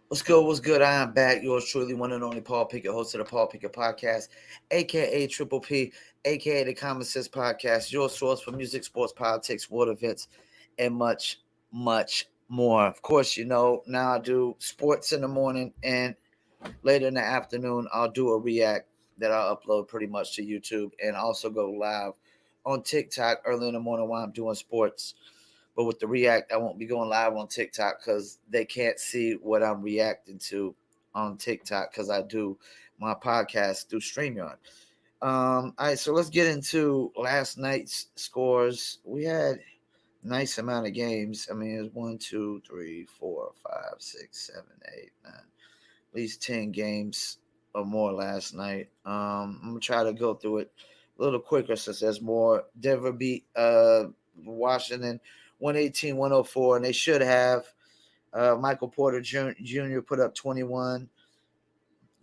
What's good? What's good? I am back. Yours truly, one and only Paul Pickett, host of the Paul Pickett Podcast, aka Triple P, aka the Common Sense Podcast, your source for music, sports, politics, world events, and much, much more. Of course, now I do sports in the morning, and later in the afternoon, I'll do a react that I'll upload pretty much to YouTube and also go live on TikTok early in the morning while I'm doing sports. But with the React, I won't be going live on TikTok because they can't see what I'm reacting to on TikTok because I do my podcast through StreamYard. All right, so let's get into last night's scores. We had a nice amount of games. I mean, it was 1, 2, 3, 4, 5, 6, 7, 8, 9, at least 10 games or more last night. I'm gonna try to go through it a little quicker since there's more. Denver beat Washington 118-104, and they should have. Michael Porter Jr. put up 21.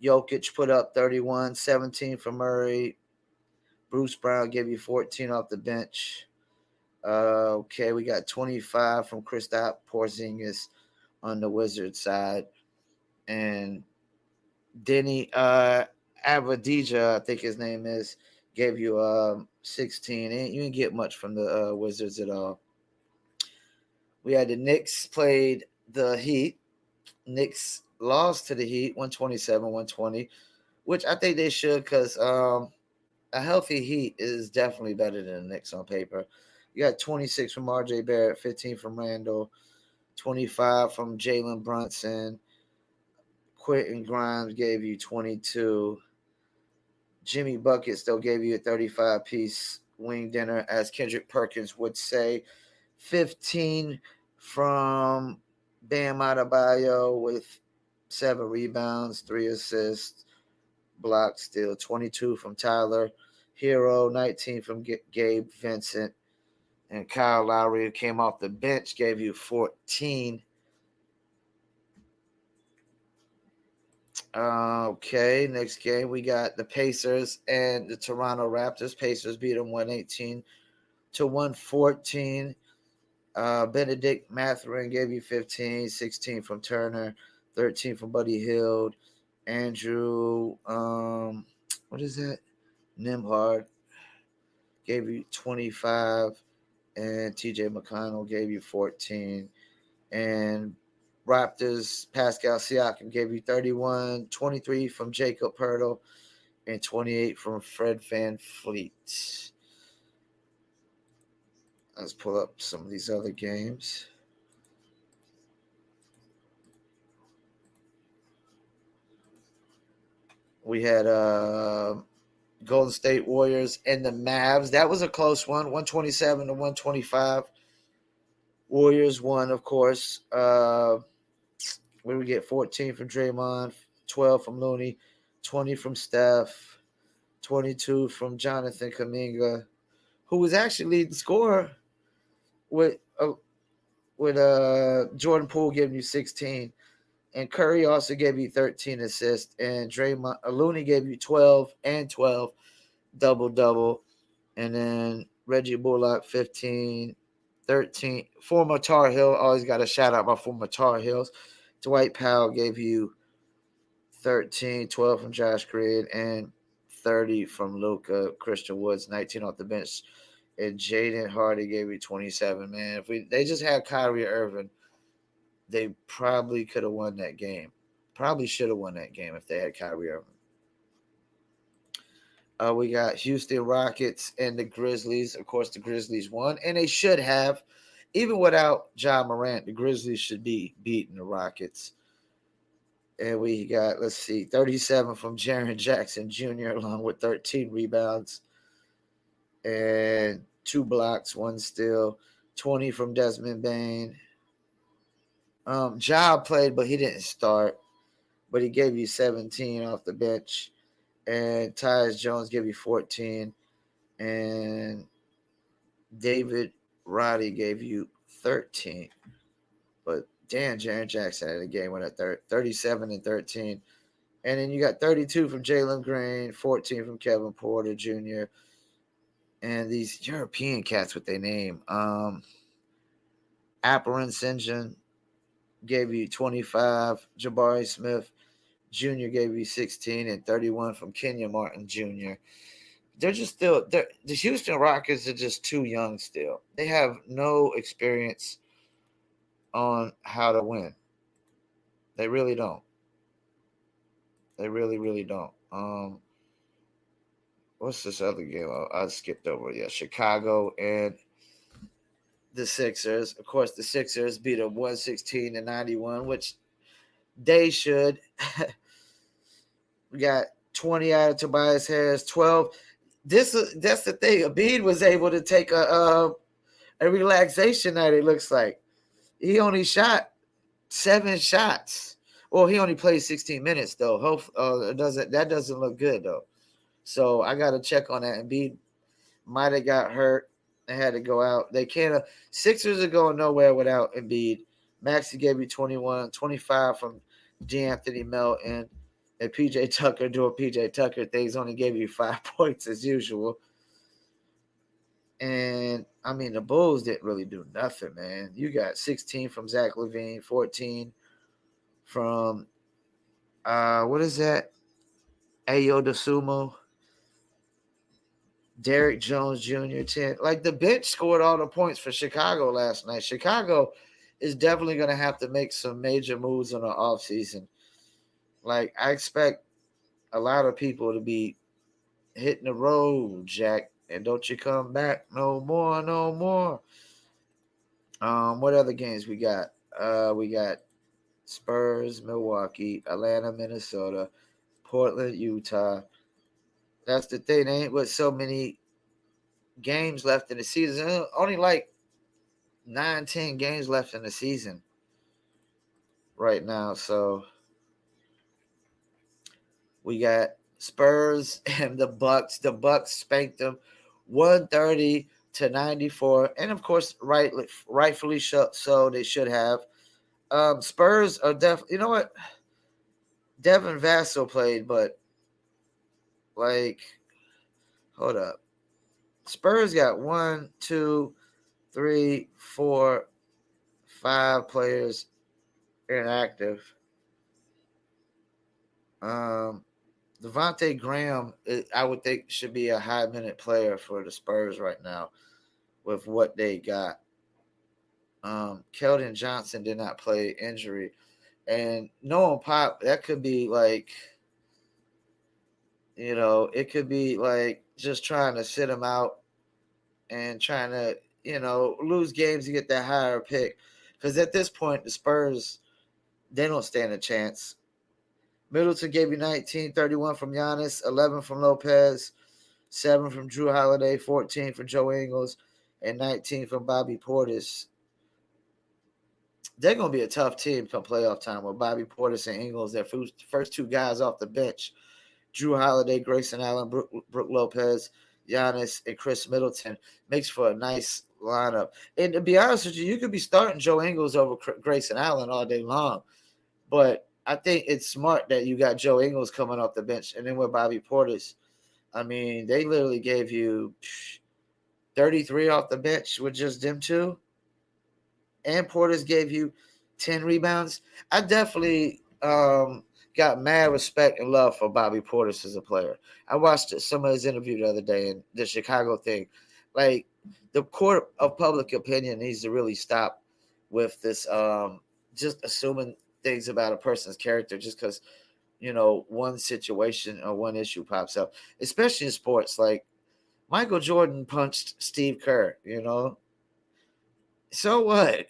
Jokic put up 31, 17 for Murray. Bruce Brown gave you 14 off the bench. Okay, we got 25 from Kristaps Porzingis on the Wizards side, and Denny Avadija, I think his name is, gave you 16. And you didn't get much from the Wizards at all. We had the Knicks played the Heat. Knicks lost to the Heat 127-120, which I think they should because a healthy Heat is definitely better than the Knicks on paper. You got 26 from RJ Barrett, 15 from Randall, 25 from Jalen Brunson. Quentin Grimes gave you 22. Jimmy Bucket still gave you a 35-piece wing dinner, as Kendrick Perkins would say. 15 from Bam Adebayo with 7 rebounds, 3 assists, block steal. 22 from Tyler Hero, 19 from Gabe Vincent, and Kyle Lowry, who came off the bench, gave you 14. Okay, next game we got the Pacers and the Toronto Raptors. Pacers beat them 118-114. Benedict Mathurin gave you 15, 16 from Turner, 13 from Buddy Hield. Andrew, what is that? Nimhard gave you 25, and TJ McConnell gave you 14. And Raptors, Pascal Siakam gave you 31, 23 from Jacob Pertl, and 28 from Fred VanVleet. Let's pull up some of these other games. We had Golden State Warriors and the Mavs. That was a close one, 127-125. Warriors won, of course. Where we get 14 from Draymond, 12 from Looney, 20 from Steph, 22 from Jonathan Kuminga, who was actually leading scorer with Jordan Poole giving you 16. And Curry also gave you 13 assists, and Draymond Looney gave you 12 and 12, double, and then Reggie Bullock 15, 13. Former Tar Heel, always got to shout out my former Tar Heels. Dwight Powell gave you 13, 12 from Josh Creed, and 30 from Luka. Christian Woods, 19 off the bench, and Jaden Hardy gave you 27. Man, if they just had Kyrie Irving, they probably could have won that game. Probably should have won that game if they had Kyrie Irving. We got Houston Rockets and the Grizzlies. Of course, the Grizzlies won, and they should have. Even without Ja Morant, the Grizzlies should be beating the Rockets. And we got, let's see, 37 from Jaren Jackson Jr., along with 13 rebounds and 2 blocks, 1 steal. 20 from Desmond Bain. Ja played, but he didn't start. But he gave you 17 off the bench. And Tyus Jones gave you 14. And David Roddy gave you 13. But damn, Jaren Jackson had a game winner at 37 and 13. And then you got 32 from Jalen Green, 14 from Kevin Porter Jr. And these European cats with their name. Apparin Sinjin gave you 25. Jabari Smith Jr. gave you 16 and 31 from Kenya Martin Jr. They're just still the Houston Rockets are just too young still. They have no experience on how to win. They really don't. They really, really don't. What's this other game? I skipped over. Yeah, Chicago and the Sixers. Of course, the Sixers beat them 116-91, which they should. We got 20 out of Tobias Harris, 12. That's the thing. Embiid was able to take a relaxation night. It looks like he only shot 7 shots. Well, he only played 16 minutes though. That doesn't look good though. So I got to check on that. Embiid might have got hurt. They had to go out. They can't. Sixers are going nowhere without Embiid. Maxey gave you 21, 25 from D'Anthony Melton, and PJ Tucker doing PJ Tucker things. Only gave you 5 points as usual. And I mean, the Bulls didn't really do nothing, man. You got 16 from Zach LaVine, 14 from what is that? Ayo Dosunmu. Derrick Jones Jr. 10. Like the bench scored all the points for Chicago last night. Chicago is definitely going to have to make some major moves in the offseason. Like I expect a lot of people to be hitting the road, Jack, and don't you come back no more, no more. What other games we got? We got Spurs, Milwaukee, Atlanta, Minnesota, Portland, Utah. That's the thing. There ain't with so many games left in the season. Only like 9-10 games left in the season right now. So we got Spurs and the Bucks. The Bucks spanked them 130-94. And of course, rightfully so they should have. Spurs are definitely, you know what? Devin Vassell played, but like, hold up. Spurs got 1, 2, 3, 4, 5 players inactive. Devontae Graham, I would think, should be a high-minute player for the Spurs right now with what they got. Keldon Johnson did not play injury. And Noah Pop, that could be like, it could be like just trying to sit him out and trying to, lose games to get that higher pick. Because at this point, the Spurs, they don't stand a chance. Middleton gave you 19, 31 from Giannis, 11 from Lopez, 7 from Drew Holiday, 14 from Joe Ingles, and 19 from Bobby Portis. They're going to be a tough team come playoff time with Bobby Portis and Ingles, their first 2 guys off the bench. Drew Holiday, Grayson Allen, Brook Lopez, Giannis, and Chris Middleton makes for a nice lineup. And to be honest with you, you could be starting Joe Ingles over Grayson Allen all day long. But I think it's smart that you got Joe Ingles coming off the bench. And then with Bobby Portis, I mean, they literally gave you 33 off the bench with just them 2. And Portis gave you 10 rebounds. I definitely got mad respect and love for Bobby Portis as a player. I watched some of his interview the other day and the Chicago thing. Like, the court of public opinion needs to really stop with this just assuming things about a person's character just because, one situation or one issue pops up, especially in sports. Like, Michael Jordan punched Steve Kerr, So what?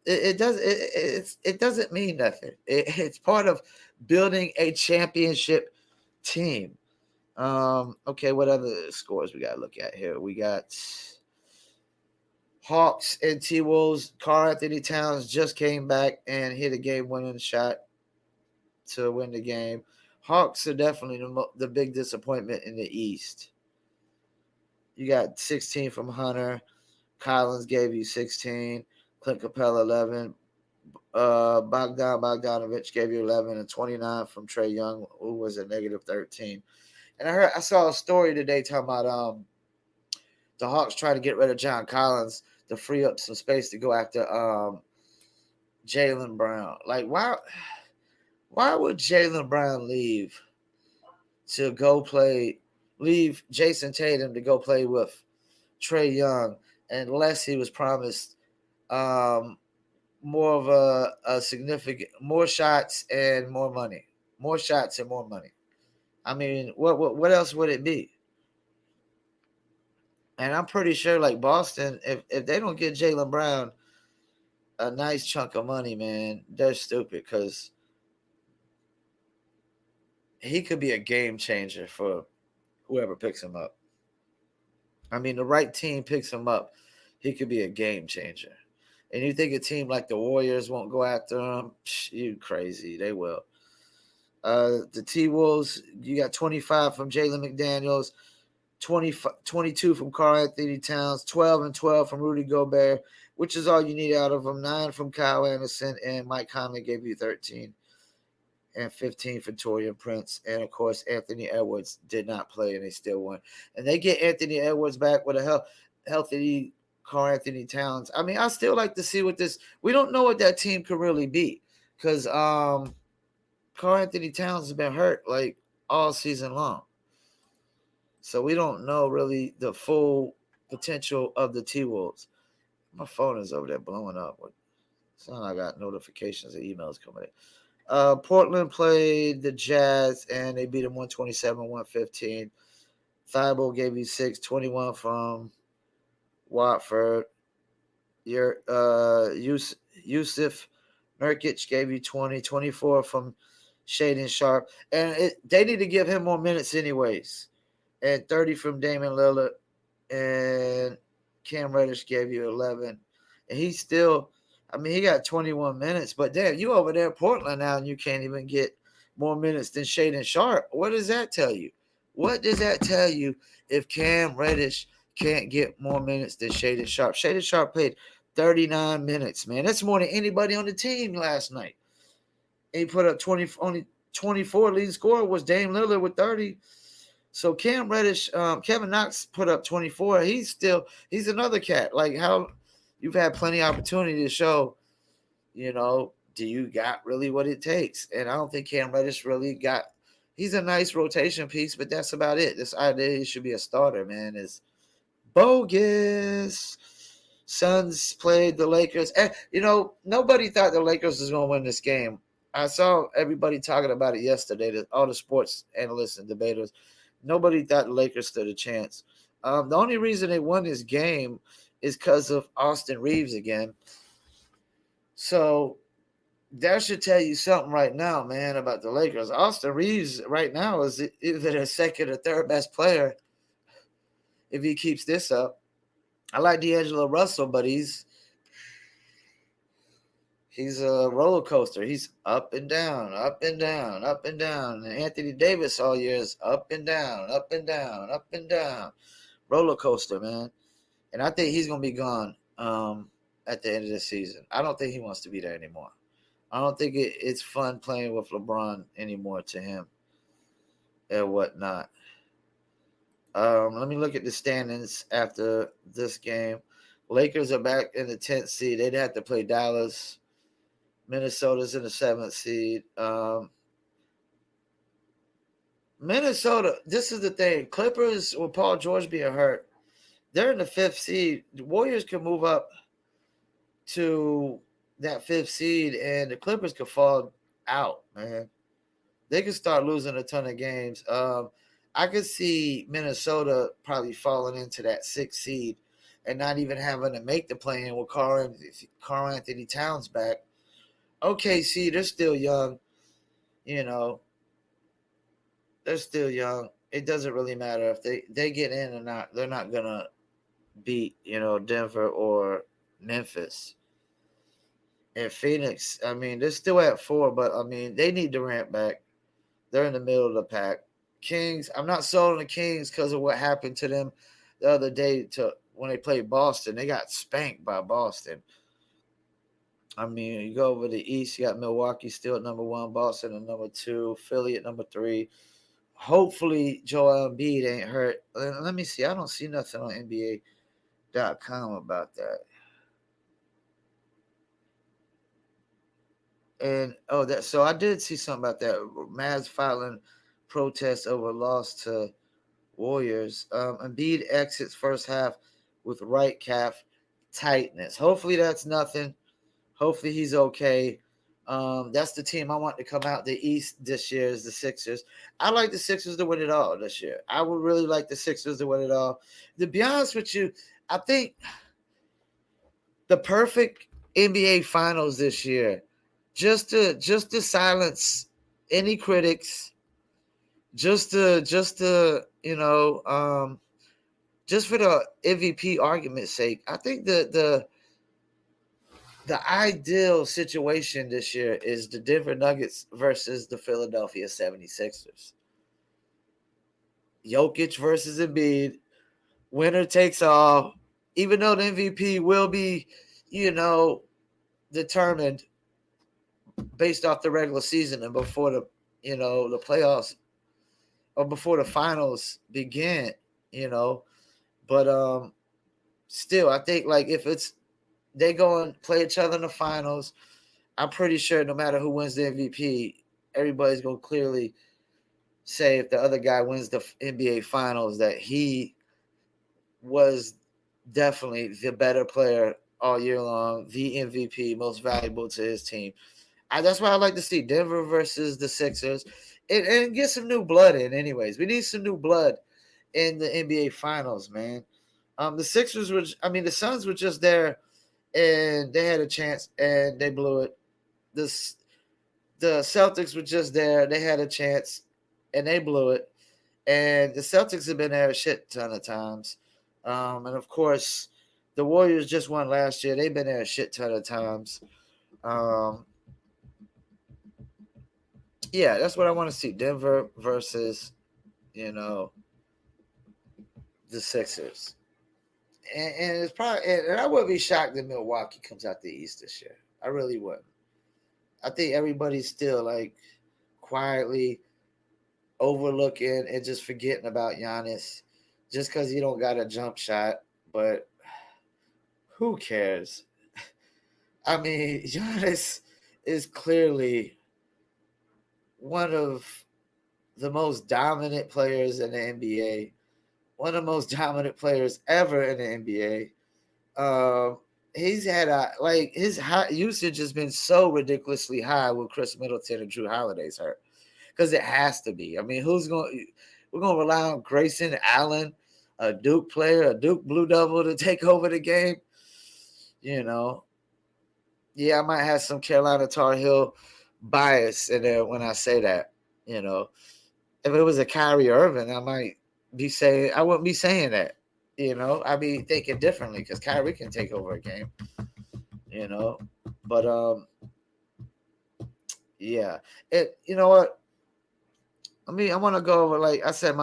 It doesn't mean nothing. It's part of building a championship team. Okay, what other scores we gotta look at here? We got Hawks and T-Wolves. Karl-Anthony Towns just came back and hit a game-winning shot to win the game. Hawks are definitely the big disappointment in the East. You got 16 from Hunter. Collins gave you 16. Clint Capella 11. Bogdanovich gave you 11 and 29 from Trae Young, who was a negative 13. And I saw a story today talking about the Hawks trying to get rid of John Collins to free up some space to go after Jaylen Brown. Like, why would Jaylen Brown leave Jason Tatum to go play with Trae Young unless he was promised more of a significant more shots and more money. More shots and more money. I mean, what else would it be? And I'm pretty sure, like Boston, if they don't get Jaylen Brown a nice chunk of money, man, they're stupid because he could be a game changer for whoever picks him up. I mean, the right team picks him up, he could be a game changer. And you think a team like the Warriors won't go after him? Psh, you crazy. They will. The T-Wolves, you got 25 from Jalen McDaniels, 22 from Karl-Anthony Towns, 12 and 12 from Rudy Gobert, which is all you need out of them. 9 from Kyle Anderson, and Mike Conley gave you 13. And 15 for Taurean Prince. And, of course, Anthony Edwards did not play, and they still won. And they get Anthony Edwards back with a healthy Karl-Anthony Towns. I mean, I still like to see what this – we don't know what that team could really be because Karl-Anthony Towns has been hurt, like, all season long. So we don't know really the full potential of the T-Wolves. My phone is over there blowing up. It's not like I got notifications and emails coming in. Portland played the Jazz, and they beat them 127-115. Thibault gave you 6, 21 from Watford. Yusuf Nurkic gave you 20, 24 from Shaedon Sharpe. And they need to give him more minutes anyways. And 30 from Damian Lillard. And Cam Reddish gave you 11. And he's still... I mean, he got 21 minutes, but damn, you over there in Portland now and you can't even get more minutes than Shaedon Sharpe. What does that tell you? What does that tell you if Cam Reddish can't get more minutes than Shaedon Sharpe? Shaedon Sharpe played 39 minutes, man. That's more than anybody on the team last night. And he put up only 24. Leading scorer was Dame Lillard with 30. So Cam Reddish, Kevin Knox put up 24. He's another cat. Like how you've had plenty of opportunity to show, do you got really what it takes? And I don't think Cam Reddish really got – he's a nice rotation piece, but that's about it. This idea he should be a starter, man, is bogus. Suns played the Lakers. And, nobody thought the Lakers was going to win this game. I saw everybody talking about it yesterday, all the sports analysts and debaters. Nobody thought the Lakers stood a chance. The only reason they won this game is because of Austin Reeves again. So that should tell you something right now, man, about the Lakers. Austin Reeves right now is either their second or third best player if he keeps this up. I like D'Angelo Russell, but he's a roller coaster. He's up and down, up and down, up and down. And Anthony Davis all year is up and down, up and down, up and down. Roller coaster, man. And I think he's going to be gone at the end of the season. I don't think he wants to be there anymore. I don't think it's fun playing with LeBron anymore to him and whatnot. Let me look at the standings after this game. Lakers are back in the 10th seed. They'd have to play Dallas. Minnesota's in the 7th seed. Minnesota, this is the thing. Clippers, with Paul George being hurt, they're in the 5th seed. The Warriors can move up to that 5th seed, and the Clippers could fall out, man. They could start losing a ton of games. I could see Minnesota probably falling into that 6th seed and not even having to make the play-in with Karl-Anthony Towns back. OKC, they're still young. They're still young. It doesn't really matter if they get in or not. They're not going to beat, Denver or Memphis. And Phoenix, I mean, they're still at 4, but, I mean, they need Durant back. They're in the middle of the pack. Kings, I'm not sold on the Kings because of what happened to them the other day when they played Boston. They got spanked by Boston. I mean, you go over the East, you got Milwaukee still at number 1, Boston at number 2, Philly at number 3. Hopefully, Joel Embiid ain't hurt. Let me see. I don't see nothing on NBA.com about that. And so I did see something about that. Mavs filing protests over loss to Warriors. Embiid exits first half with right calf tightness. Hopefully that's nothing. Hopefully he's okay. That's the team I want to come out the East this year is the Sixers. I like the Sixers to win it all this year. I would really like the Sixers to win it all. To be honest with you, I think the perfect NBA Finals this year, just to silence any critics, just to just for the MVP argument's sake, I think the ideal situation this year is the Denver Nuggets versus the Philadelphia 76ers. Jokic versus Embiid, winner takes all. Even though the MVP will be, determined based off the regular season and before the playoffs or before the finals begin, but still I think like if they go and play each other in the finals, I'm pretty sure no matter who wins the MVP, everybody's going to clearly say if the other guy wins the NBA finals that he was definitely the better player all year long, the MVP, most valuable to his team. That's why I like to see Denver versus the Sixers and get some new blood in anyways. We need some new blood in the NBA finals, man. The Sixers were, the Suns were just there and they had a chance and they blew it. The Celtics were just there, they had a chance and they blew it. And the Celtics have been there a shit ton of times. And of course, the Warriors just won last year. They've been there a shit ton of times. Yeah, that's what I want to see. Denver versus, the Sixers. And it's probably, and I would be shocked that Milwaukee comes out the East this year. I really wouldn't. I think everybody's still like quietly overlooking and just forgetting about Giannis just because he don't got a jump shot. But who cares? I mean, Giannis is clearly one of the most dominant players in the NBA, one of the most dominant players ever in the NBA. He's had his high usage has been so ridiculously high with Chris Middleton and Drew Holiday's hurt because it has to be. I mean, we're going to rely on Grayson Allen, a Duke player, a Duke Blue Devil to take over the game. Yeah, I might have some Carolina Tar Heel bias in there when I say that. If it was a Kyrie Irving, I wouldn't be saying that. I'd be thinking differently because Kyrie can take over a game. But yeah, you know what? I want to go over, like I said,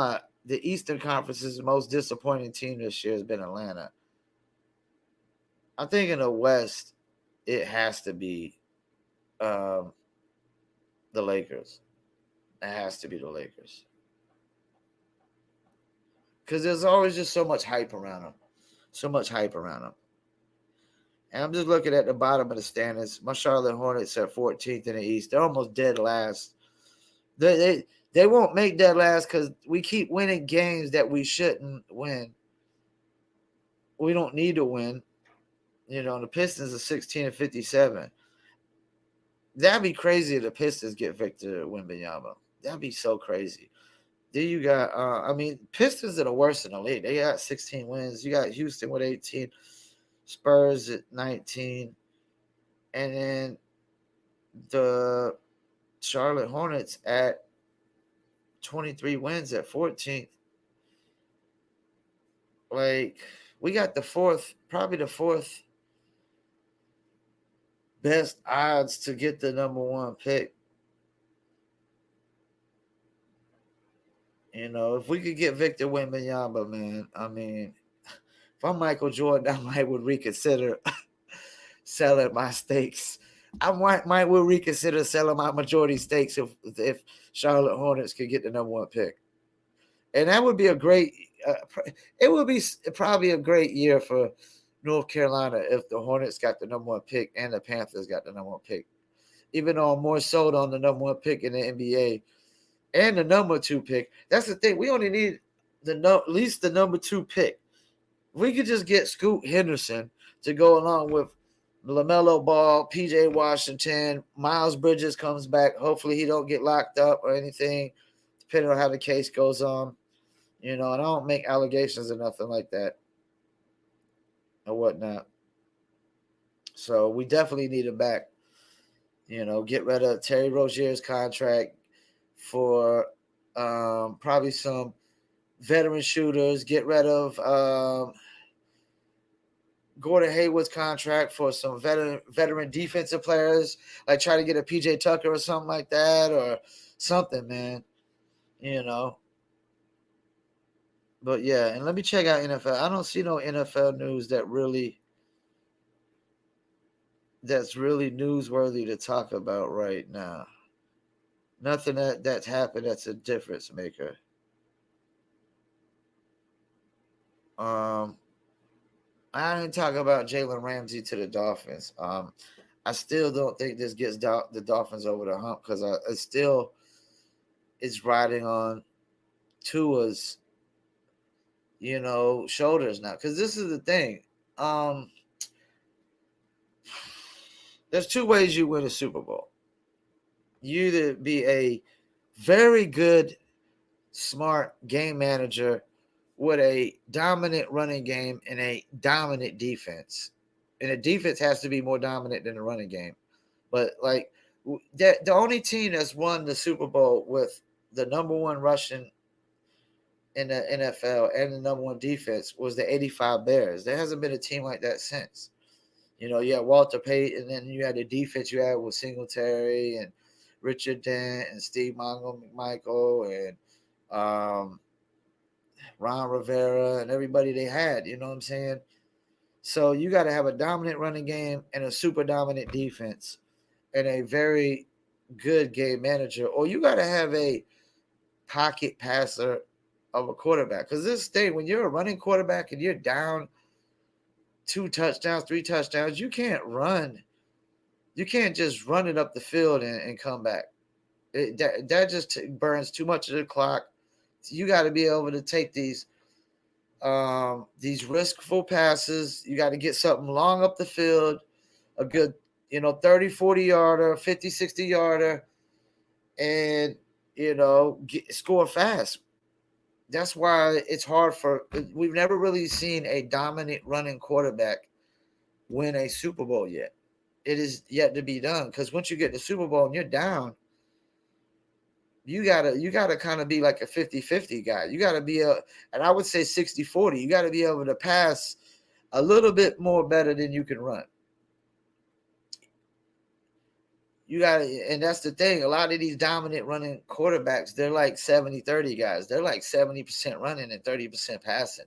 the Eastern Conference's most disappointing team this year has been Atlanta. I think in the West, it has to be the Lakers. It has to be the Lakers. Because there's always just so much hype around them. So much hype around them. And I'm just looking at the bottom of the standings. My Charlotte Hornets are 14th in the East. They're almost dead last. They won't make dead last because we keep winning games that we shouldn't win. We don't need to win. The Pistons are 16 and 57. That'd be crazy if the Pistons get Victor Wembanyama. That'd be so crazy. Then you got, Pistons are the worst in the league. They got 16 wins. You got Houston with 18, Spurs at 19, and then the Charlotte Hornets at 23 wins at 14th. Like, we got probably the fourth best odds to get the number one pick. If we could get Victor Wembanyama, man, if I'm Michael Jordan, I might would reconsider selling my stakes. I might will reconsider selling my majority stakes if Charlotte Hornets could get the number one pick. And that would be a great it would be probably a great year for North Carolina if the Hornets got the number one pick and the Panthers got the number one pick. even though I'm more sold on the number 1 pick in the NBA and the number 2 pick. That's the thing. We only need at least the number 2 pick. We could just get Scoot Henderson to go along with LaMelo Ball, PJ Washington, Miles Bridges comes back. Hopefully he don't get locked up or anything, depending on how the case goes on. And I don't make allegations or nothing like that or whatnot. So we definitely need him back. Get rid of Terry Rozier's contract for probably some veteran shooters. Get rid of Gordon Hayward's contract for some veteran defensive players. Like try to get a PJ Tucker or something like that or something, man. But yeah, and let me check out NFL. I don't see no NFL news that's really newsworthy to talk about right now. Nothing that's happened that's a difference maker. I didn't talk about Jalen Ramsey to the Dolphins. I still don't think this gets the Dolphins over the hump because it still is riding on Tua's, shoulders now. Because this is the thing. There's 2 ways you win a Super Bowl. You either be a very good, smart game manager with a dominant running game and a dominant defense. And the defense has to be more dominant than the running game. But, the only team that's won the Super Bowl with the number 1 rushing in the NFL and the number 1 defense was the 85 Bears. There hasn't been a team like that since. You had Walter Payton, and then you had the defense you had with Singletary and Richard Dent and Steve McMichael and Ron Rivera and everybody they had. You know what I'm saying? So you got to have a dominant running game and a super dominant defense and a very good game manager, or you got to have a pocket passer of a quarterback. Because this thing, when you're a running quarterback and you're down 2 touchdowns, 3 touchdowns, you can't run. You can't just run it up the field and come back. That just burns too much of the clock. You got to be able to take these riskful passes. You got to get something long up the field, a good 30, 40 yarder, 50, 60 yarder, and score fast. That's why it's hard we've never really seen a dominant running quarterback win a Super Bowl yet. It is yet to be done, because once you get the Super Bowl and you're down, you gotta kind of be like a 50-50 guy. You gotta be and I would say 60-40. You gotta be able to pass a little bit more better than you can run. And that's the thing. A lot of these dominant running quarterbacks, they're like 70-30 guys. They're like 70% running and 30% passing.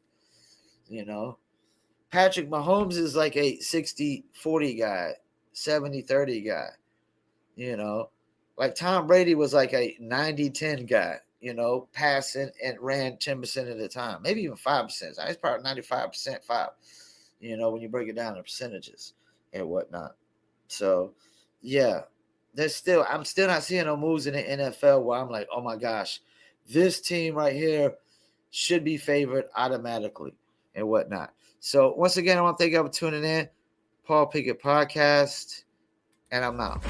Patrick Mahomes is like a 60-40 guy, 70-30 guy. Like Tom Brady was like a 90-10 guy, passing and ran 10% of the time, maybe even 5%. He's probably 95% 5, when you break it down in percentages and whatnot. So, yeah. I'm still not seeing no moves in the NFL where I'm like, oh my gosh, this team right here should be favored automatically and whatnot. So once again, I want to thank you for tuning in. Paul Pickett Podcast, and I'm out.